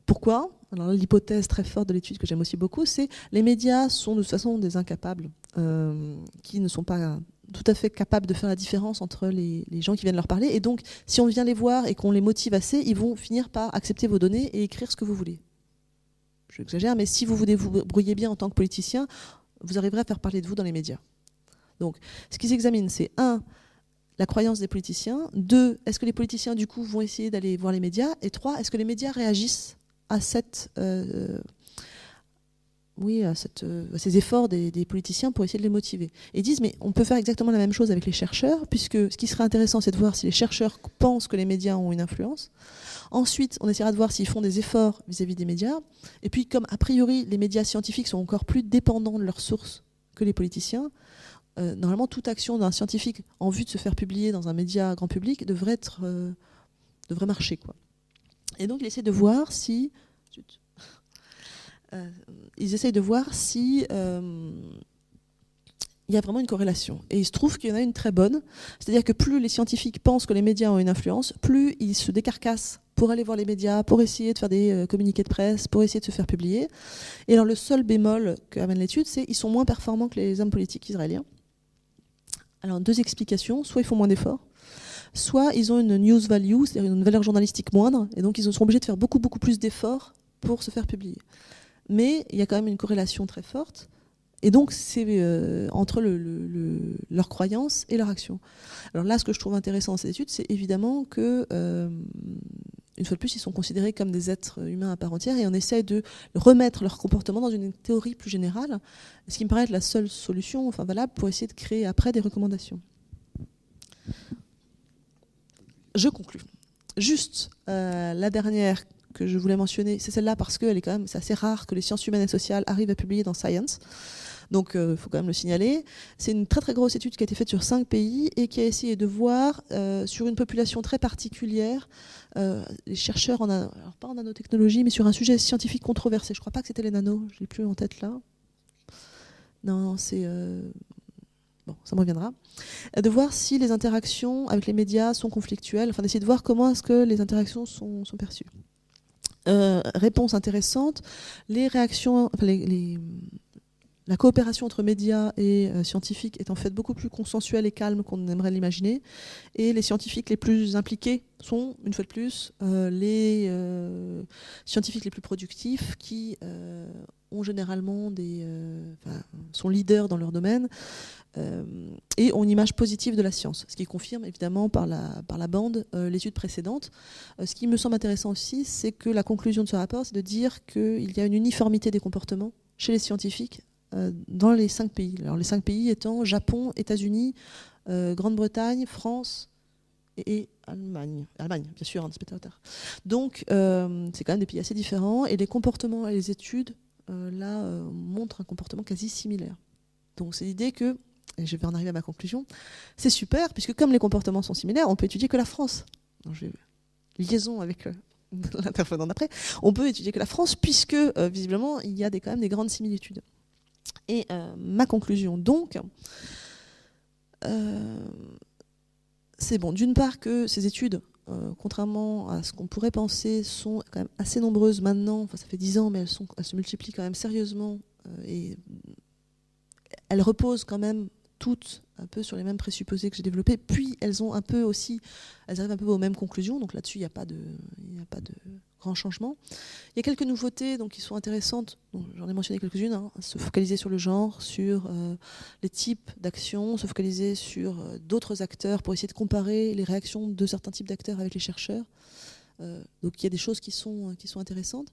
Pourquoi ? Alors, l'hypothèse très forte de l'étude que j'aime aussi beaucoup, c'est que les médias sont de toute façon des incapables qui ne sont pas tout à fait capables de faire la différence entre les gens qui viennent leur parler. Et donc, si on vient les voir et qu'on les motive assez, ils vont finir par accepter vos données et écrire ce que vous voulez. J'exagère, mais si vous voulez vous brouiller bien en tant que politicien, vous arriverez à faire parler de vous dans les médias. Donc, ce qu'ils examinent, c'est 1, la croyance des politiciens, 2, est-ce que les politiciens, du coup, vont essayer d'aller voir les médias, et 3, est-ce que les médias réagissent à à ces efforts des politiciens pour essayer de les motiver. Et ils disent, mais on peut faire exactement la même chose avec les chercheurs, puisque ce qui serait intéressant, c'est de voir si les chercheurs pensent que les médias ont une influence. Ensuite, on essaiera de voir s'ils font des efforts vis-à-vis des médias. Et puis, comme a priori, les médias scientifiques sont encore plus dépendants de leurs sources que les politiciens, normalement, toute action d'un scientifique en vue de se faire publier dans un média grand public devrait marcher, quoi. Et donc, ils essaient de voir si... ils essayent de voir si il y a vraiment une corrélation. Et il se trouve qu'il y en a une très bonne. C'est-à-dire que plus les scientifiques pensent que les médias ont une influence, plus ils se décarcassent pour aller voir les médias, pour essayer de faire des communiqués de presse, pour essayer de se faire publier. Et alors le seul bémol qu'amène l'étude, c'est qu'ils sont moins performants que les hommes politiques israéliens. Alors 2 explications. Soit ils font moins d'efforts, soit ils ont une news value, c'est-à-dire une valeur journalistique moindre, et donc ils sont obligés de faire beaucoup, beaucoup plus d'efforts pour se faire publier. Mais il y a quand même une corrélation très forte. Et donc, c'est entre leur croyance et leur action. Alors là, ce que je trouve intéressant dans cette étude, c'est évidemment que, une fois de plus, ils sont considérés comme des êtres humains à part entière et on essaie de remettre leur comportement dans une théorie plus générale, ce qui me paraît être la seule solution valable pour essayer de créer après des recommandations. Je conclus. Juste la dernière que je voulais mentionner, c'est celle-là parce que c'est assez rare que les sciences humaines et sociales arrivent à publier dans Science. Donc, il faut quand même le signaler. C'est une très très grosse étude qui a été faite sur 5 pays et qui a essayé de voir sur une population très particulière, les chercheurs, alors pas en nanotechnologie, mais sur un sujet scientifique controversé. Je ne crois pas que c'était les nanos, je ne l'ai plus en tête là. Non, c'est... Bon, ça me reviendra. De voir si les interactions avec les médias sont conflictuelles, enfin d'essayer de voir comment est-ce que les interactions sont perçues. Réponse intéressante, les réactions... La coopération entre médias et scientifiques est en fait beaucoup plus consensuelle et calme qu'on aimerait l'imaginer. Et les scientifiques les plus impliqués sont, une fois de plus, les scientifiques les plus productifs qui ont généralement sont leaders dans leur domaine et ont une image positive de la science. Ce qui confirme évidemment par la bande l'étude précédente. Ce qui me semble intéressant aussi, c'est que la conclusion de ce rapport, c'est de dire qu'il y a une uniformité des comportements chez les scientifiques dans les 5 pays. Alors les 5 pays étant Japon, États-Unis, Grande-Bretagne, France et Allemagne. Allemagne, bien sûr, un spectateur. Donc c'est quand même des pays assez différents et les comportements et les études montrent un comportement quasi similaire. Donc c'est l'idée que, et je vais en arriver à ma conclusion, c'est super puisque comme les comportements sont similaires, on peut étudier que la France. Donc, liaison avec l'intervenant d'après, on peut étudier que la France puisque visiblement il y a quand même des grandes similitudes. Et ma conclusion, donc, c'est bon, d'une part que ces études, contrairement à ce qu'on pourrait penser, sont quand même assez nombreuses maintenant, ça fait 10 ans, mais elles se multiplient quand même sérieusement, et elles reposent quand même toutes un peu sur les mêmes présupposés que j'ai développés, puis elles arrivent un peu aux mêmes conclusions, donc là-dessus il n'y a pas de grand changement. Il y a quelques nouveautés qui sont intéressantes, j'en ai mentionné quelques-unes, se focaliser sur le genre, sur les types d'actions, se focaliser sur d'autres acteurs pour essayer de comparer les réactions de certains types d'acteurs avec les chercheurs. Donc il y a des choses qui sont intéressantes.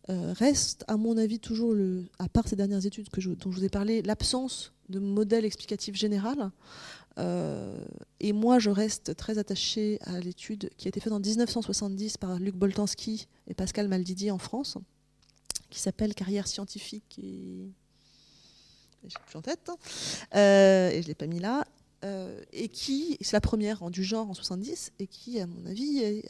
Reste, à mon avis, toujours, à part ces dernières études dont je vous ai parlé, l'absence de modèle explicatif général. Et moi, je reste très attachée à l'étude qui a été faite en 1970 par Luc Boltanski et Pascal Maldidier en France, qui s'appelle Carrière scientifique et... Je n'ai plus en tête, et je ne l'ai pas mis là, et qui, c'est la première du genre en 70, et qui, à mon avis,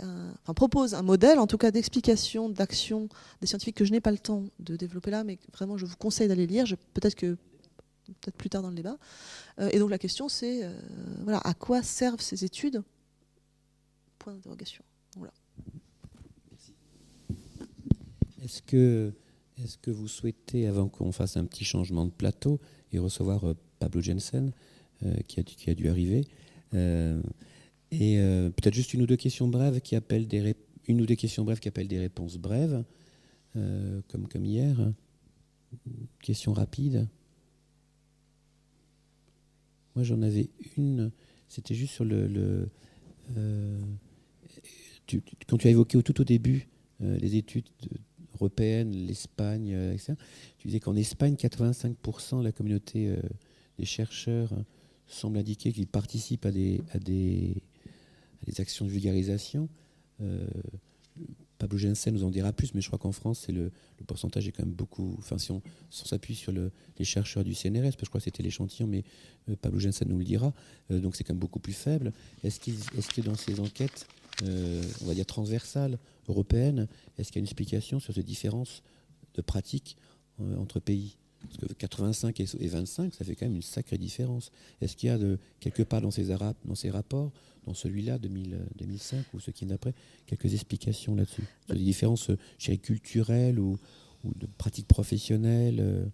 propose un modèle, en tout cas d'explication d'action des scientifiques que je n'ai pas le temps de développer là, mais vraiment je vous conseille d'aller lire, peut-être plus tard dans le débat. Et donc la question c'est, à quoi servent ces études ? Point d'interrogation. Voilà. Merci. Est-ce que vous souhaitez, avant qu'on fasse un petit changement de plateau, et recevoir Pablo Jensen, qui a dû arriver, et peut-être juste une ou deux questions brèves qui appellent des réponses brèves, comme hier. Question rapide. Moi, j'en avais une. C'était juste sur quand tu as évoqué tout au début les études européenne, l'Espagne, etc. Tu disais qu'en Espagne, 85% de la communauté des chercheurs semble indiquer qu'ils participent à des actions de vulgarisation. Pablo Jensen nous en dira plus, mais je crois qu'en France, le pourcentage est quand même beaucoup. Enfin, si on s'appuie sur les chercheurs du CNRS, parce que je crois que c'était l'échantillon, mais Pablo Jensen nous le dira, donc c'est quand même beaucoup plus faible. Est-ce que dans ces enquêtes, on va dire transversales, européennes, est-ce qu'il y a une explication sur ces différences de pratiques entre pays ? Parce que 85 et 25, ça fait quand même une sacrée différence. Est-ce qu'il y a quelque part dans ces rapports, dans celui-là, 2005 ou ce qui est d'après, quelques explications là-dessus sur des différences, je dirais, culturelles ou de pratiques professionnelles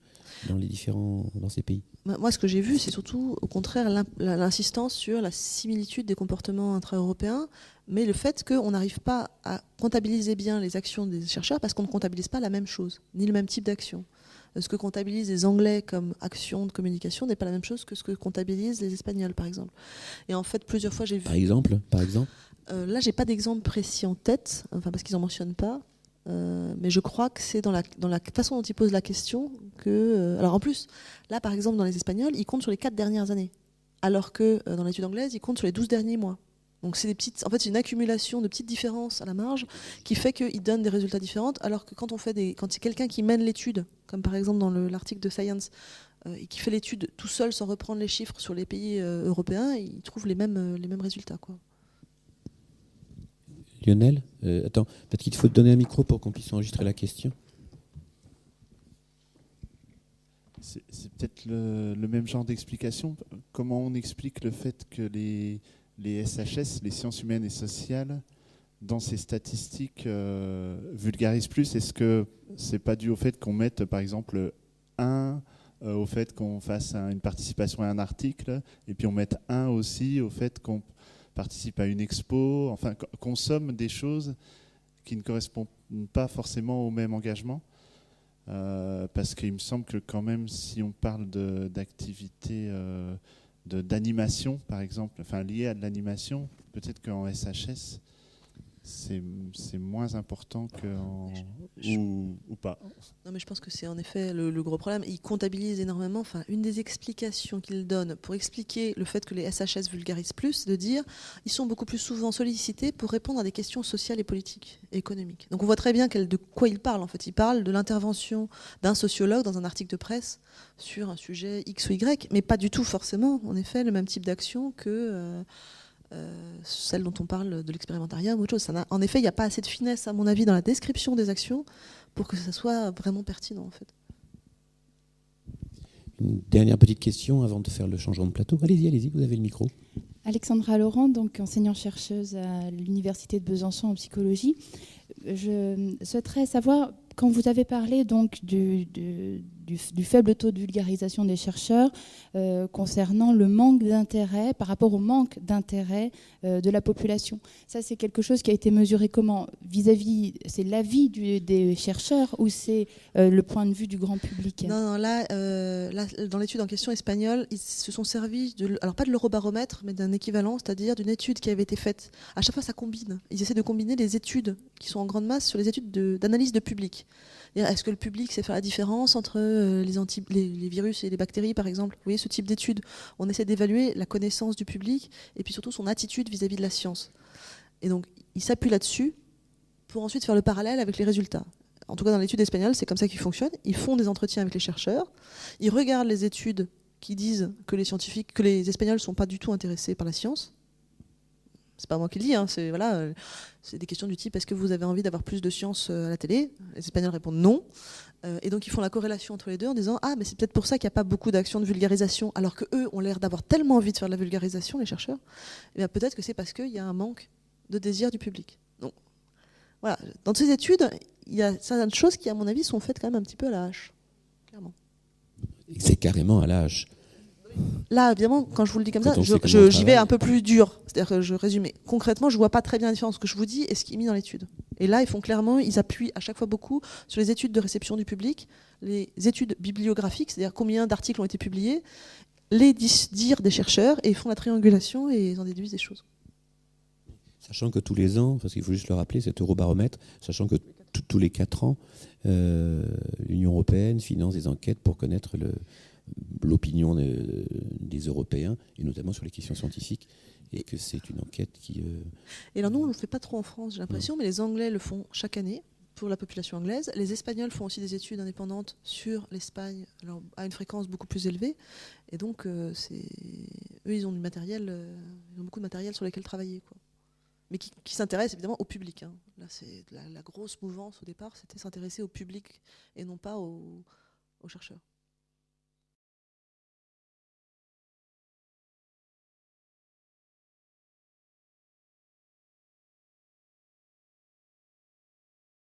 dans ces pays? Moi, ce que j'ai vu, c'est surtout, au contraire, l'insistance sur la similitude des comportements intra-européens, mais le fait qu'on n'arrive pas à comptabiliser bien les actions des chercheurs parce qu'on ne comptabilise pas la même chose, ni le même type d'action. Ce que comptabilisent les Anglais comme action de communication n'est pas la même chose que ce que comptabilisent les Espagnols, par exemple. Et en fait, plusieurs fois, j'ai vu... Par exemple là, j'ai pas d'exemple précis en tête, enfin, parce qu'ils n'en mentionnent pas. Mais je crois que c'est dans la façon dont ils posent la question que... alors en plus, là, par exemple, dans les Espagnols, ils comptent sur les 4 dernières années. Alors que dans l'étude anglaise, ils comptent sur les 12 derniers mois. Donc c'est c'est une accumulation de petites différences à la marge qui fait qu'ils donnent des résultats différents, alors que quand c'est quelqu'un qui mène l'étude, comme par exemple dans l'article de Science, et qui fait l'étude tout seul sans reprendre les chiffres sur les pays européens, il trouve les mêmes résultats, quoi. Lionel, attends, peut-être qu'il faut te donner un micro pour qu'on puisse enregistrer la question. C'est peut-être le même genre d'explication. Comment on explique le fait que les SHS, les sciences humaines et sociales, dans ces statistiques vulgarisent plus? Est-ce que c'est pas dû au fait qu'on mette, par exemple, au fait qu'on fasse une participation à un article, et puis on mette aussi au fait qu'on participe à une expo, enfin qu'on somme des choses qui ne correspondent pas forcément au même engagement, parce qu'il me semble que quand même, si on parle d'activités d'animation, par exemple, enfin liées à de l'animation, peut-être qu'en SHS, c'est moins important ou pas. Non, mais je pense que c'est en effet le gros problème. Ils comptabilisent énormément. Enfin, une des explications qu'ils donnent pour expliquer le fait que les SHS vulgarisent plus, c'est de dire ils sont beaucoup plus souvent sollicités pour répondre à des questions sociales et politiques et économiques. Donc on voit très bien de quoi ils parlent. En fait, ils parlent de l'intervention d'un sociologue dans un article de presse sur un sujet X ou Y, mais pas du tout forcément, en effet, le même type d'action que celle dont on parle de l'expérimentariat ou autre chose. En effet, il n'y a pas assez de finesse, à mon avis, dans la description des actions pour que ça soit vraiment pertinent, en fait. Une dernière petite question avant de faire le changement de plateau. Allez-y, vous avez le micro. Alexandra Laurent, donc enseignante-chercheuse à l'Université de Besançon en psychologie. Je souhaiterais savoir, quand vous avez parlé donc du faible taux de vulgarisation des chercheurs concernant le manque d'intérêt, par rapport au manque d'intérêt de la population. Ça, c'est quelque chose qui a été mesuré comment? Vis-à-vis, c'est l'avis des chercheurs ou c'est le point de vue du grand public? Non, là, dans l'étude en question espagnole, ils se sont servis, alors pas de l'eurobaromètre, mais d'un équivalent, c'est-à-dire d'une étude qui avait été faite. À chaque fois, ça combine. Ils essaient de combiner les études qui sont en grande masse sur les études d'analyse de public. Est-ce que le public sait faire la différence entre les virus et les bactéries, par exemple? Vous voyez, ce type d'études. On essaie d'évaluer la connaissance du public et puis surtout son attitude vis-à-vis de la science. Et donc, ils s'appuient là-dessus pour ensuite faire le parallèle avec les résultats. En tout cas, dans l'étude espagnole, c'est comme ça qu'ils fonctionnent. Ils font des entretiens avec les chercheurs. Ils regardent les études qui disent que les Espagnols ne sont pas du tout intéressés par la science. C'est pas moi qui le dis, hein, c'est des questions du type est-ce que vous avez envie d'avoir plus de science à la télé? Les Espagnols répondent non. Et donc ils font la corrélation entre les deux en disant mais c'est peut-être pour ça qu'il n'y a pas beaucoup d'actions de vulgarisation, alors qu'eux ont l'air d'avoir tellement envie de faire de la vulgarisation, les chercheurs. Et bien peut-être que c'est parce qu'il y a un manque de désir du public. Donc voilà, dans ces études, il y a certaines choses qui, à mon avis, sont faites quand même un petit peu à la hache. Clairement. C'est carrément à la hache. Là, évidemment, quand je vous le dis comme ça, j'y vais un peu plus dur. C'est-à-dire que je résume. Concrètement, je ne vois pas très bien la différence entre ce que je vous dis et ce qui est mis dans l'étude. Et là, ils appuient à chaque fois beaucoup sur les études de réception du public, les études bibliographiques, c'est-à-dire combien d'articles ont été publiés, les dires des chercheurs, et ils font la triangulation et ils en déduisent des choses. Sachant que tous les ans, parce qu'il faut juste le rappeler, cet eurobaromètre, sachant que tous les 4 ans, l'Union européenne finance des enquêtes pour connaître l'opinion des Européens, et notamment sur les questions scientifiques, et que c'est une enquête qui... Et alors nous, on ne le fait pas trop en France, j'ai l'impression, mais les Anglais le font chaque année pour la population anglaise. Les Espagnols font aussi des études indépendantes sur l'Espagne, à une fréquence beaucoup plus élevée. Et donc, eux, ils ont du matériel, ils ont beaucoup de matériel sur lequel travailler, quoi. Mais qui s'intéresse évidemment au public, hein. Là, c'est la grosse mouvance au départ, c'était s'intéresser au public et non pas aux chercheurs.